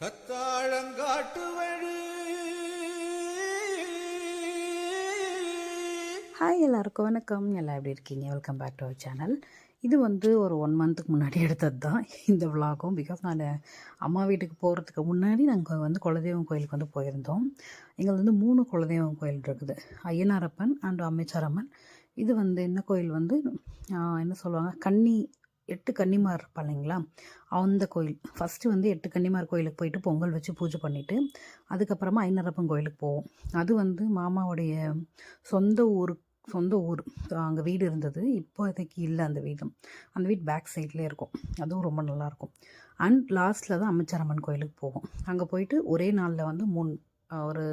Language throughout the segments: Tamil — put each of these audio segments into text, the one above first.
கத்தாழங்காட்டு வழி. ஹாய் எல்லாருக்கும் வணக்கம். எல்லாம் எப்படி இருக்கீங்க? Welcome back to our channel. இது வந்து ஒரு 1 மந்த்துக்கு முன்னாடி எடுத்தது தான் இந்த விலாகும். பிகாஸ் நான் அம்மா வீட்டுக்கு போகிறதுக்கு முன்னாடி நாங்கள் வந்து குலதெய்வம் கோயிலுக்கு வந்து போயிருந்தோம். எங்களுக்கு வந்து 3 குலதெய்வம் கோயில் இருக்குது. ஐயனாரப்பன் அண்ட் அம்மைச்சாரம்மன். இது வந்து என்ன கோயில் வந்து என்ன சொல்லுவாங்க, 8 கன்னிமார் இருப்பாள் இல்லைங்களா, அந்த கோயில். ஃபஸ்ட்டு வந்து 8 கன்னிமார் கோயிலுக்கு போயிட்டு பொங்கல் வச்சு பூஜை பண்ணிவிட்டு அதுக்கப்புறமா ஐயனாரப்பன் கோயிலுக்கு போவோம். அது வந்து மாமாவுடைய சொந்த ஊர். அங்கே வீடு இருந்தது. இப்போதைக்கு இல்லை அந்த வீடும். அந்த வீடு பேக் சைட்லேயே இருக்கும். அதுவும் ரொம்ப நல்லாயிருக்கும். அண்ட் லாஸ்ட்டில் தான் அம்மைச்சாரம்மன் கோயிலுக்கு போவோம். அங்கே போயிட்டு ஒரே நாளில் வந்து ஒரு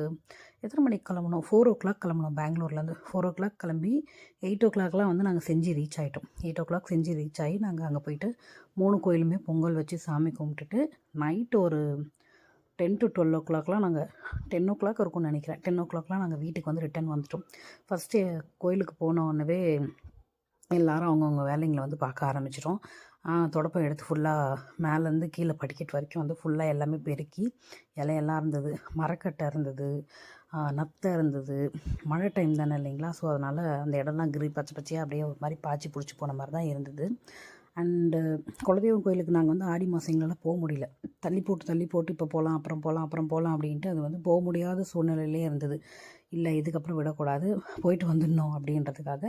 எத்தனை மணிக்கு கிளம்பணும், 4 o'clock கிளம்பணும். பெங்களூர்லேருந்து 4 o'clock கிளம்பி 8 o'clockலாம் வந்து நாங்கள் செஞ்சு ரீச் ஆகிட்டோம். 8 o'clock செஞ்சு ரீச் ஆகி நாங்கள் அங்கே போயிட்டு 3 கோயிலுமே பொங்கல் வச்சு சாமி கும்பிட்டுட்டு நைட்டு ஒரு 10 to 12 o'clockலாம் நாங்கள் 10 o'clock இருக்கும்னு நினைக்கிறேன். 10 o'clockலாம் நாங்கள் வீட்டுக்கு வந்து ரிட்டர்ன் வந்துட்டோம். ஃபஸ்ட்டு கோயிலுக்கு போனோடனே எல்லோரும் அவங்கவுங்க வேலைங்களை வந்து பார்க்க ஆரம்பிச்சிட்டோம். தொடப்பம் எடுத்து ஃபுல்லாக மேலேருந்து கீழே படிக்கட்டு வரைக்கும் வந்து ஃபுல்லாக எல்லாமே பெருக்கி இலையெல்லாம் இருந்தது, மரக்கட்டை இருந்தது, நத்தை இருந்தது. மழை டைம் தானே இல்லைங்களா, ஸோ அதனால் அந்த இடம்லாம் பச்சை பச்சையாக அப்படியே ஒரு மாதிரி பாய்ச்சி பிடிச்சி போன மாதிரி தான் இருந்தது. அண்டு குலதெய்வம் கோயிலுக்கு நாங்கள் வந்து ஆடி மாதங்களெல்லாம் போக முடியல. தள்ளி போட்டு இப்போ போகலாம் அப்புறம் போகலாம் அப்படின்ட்டு அது வந்து போக முடியாத சூழ்நிலையிலே இருந்தது. இல்லை இதுக்கப்புறம் விடக்கூடாது, போயிட்டு வந்துடணும் அப்படின்றதுக்காக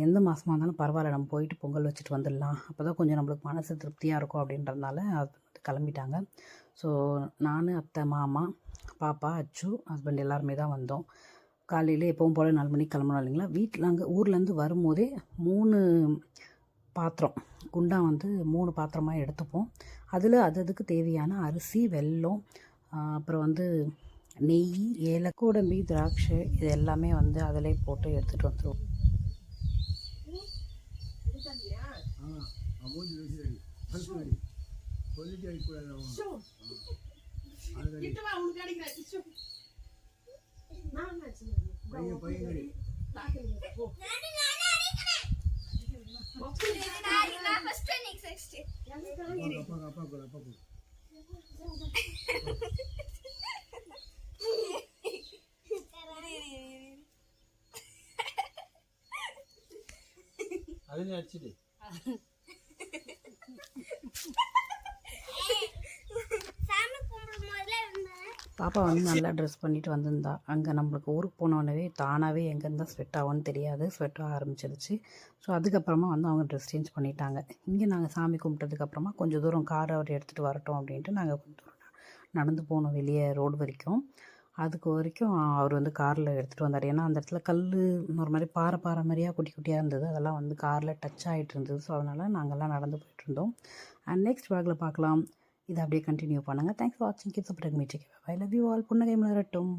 எந்த மாதமாக இருந்தாலும் பரவாயில்ல, நம்ம போயிட்டு பொங்கல் வச்சுட்டு வந்துடலாம், அப்போ தான் கொஞ்சம் நம்மளுக்கு மனசு திருப்தியாக இருக்கும் அப்படின்றதுனால அது வந்து கிளம்பிட்டாங்க. ஸோ நான், அத்தை, மாமா, பாப்பா, அச்சு, ஹஸ்பண்ட் எல்லாருமே தான் வந்தோம். காலையில் எப்பவும் போல் 4 மணிக்கு கிளம்பணும் இல்லைங்களா. வீட்டில் அங்கே ஊர்லேருந்து வரும்போதே 3 பாத்திரம் குண்டா வந்து 3 பாத்திரமாக எடுத்துப்போம். அதில் அதுக்கு தேவையான அரிசி, வெல்லம், அப்புறம் வந்து நெய், ஏலக்கோடம்பி, திராட்சை, இது எல்லாமே வந்து அதிலே போட்டு எடுத்துகிட்டு வந்துடுவோம். அதில் அடிச்சுட்டு பாப்பா வந்து நல்லா ட்ரெஸ் பண்ணிட்டு வந்திருந்தா. அங்கே நம்மளுக்கு ஊருக்கு போனோடனே தானாகவே எங்கேருந்தா ஸ்வெட் ஆகும்னு தெரியாது, ஸ்வெட் ஆக ஆரம்பிச்சிருச்சு. ஸோ அதுக்கப்புறமா வந்து அவங்க ட்ரெஸ் சேஞ்ச் பண்ணிட்டாங்க. இங்கே நாங்கள் சாமி கும்பிட்டதுக்கப்புறமா கொஞ்சம் தூரம் காரை அவர் எடுத்துகிட்டு வரட்டும் அப்படின்ட்டு நாங்கள் கொஞ்சம் தூரம் நடந்து போனோம் வெளியே ரோடு வரைக்கும். அதுக்கு வரைக்கும் அவர் வந்து காரில் எடுத்துகிட்டு வந்தார். ஏன்னா அந்த இடத்துல கல் ஒரு மாதிரி பாறை மாதிரியாக குட்டியாக இருந்தது. அதெல்லாம் வந்து காரில் டச் ஆகிட்டு இருந்தது. ஸோ அதனால் நாங்கள்லாம் நடந்து போயிட்டுருந்தோம். அண்ட் நெக்ஸ்ட் பேக்கில் பார்க்கலாம். இதை அப்படியே கண்டினியூ பண்ணுங்கள். தேங்க்ஸ் ஃபார் வாட்சிங். Keep supporting me. Take care. I love you all. புன்னகை மலரட்டும்.